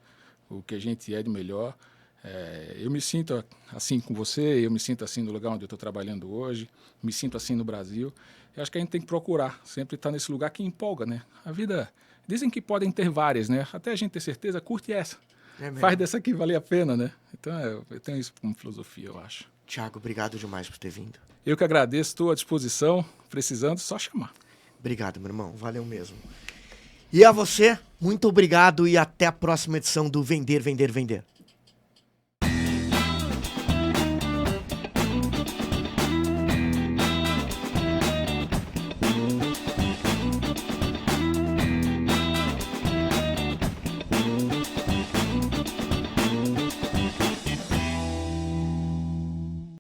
o que a gente é de melhor. Eu me sinto assim com você, eu me sinto assim no lugar onde eu estou trabalhando hoje, me sinto assim no Brasil. Eu acho que a gente tem que procurar sempre estar nesse lugar que empolga, né? A vida, dizem que podem ter várias, né? Até a gente ter certeza, curte essa. Faz dessa aqui valer a pena, né? Então eu tenho isso como filosofia, eu acho. Thiago, obrigado demais por ter vindo. Eu que agradeço, estou à disposição, precisando, só chamar. Obrigado, meu irmão, valeu mesmo. E a você, muito obrigado e até a próxima edição do Vender, Vender, Vender.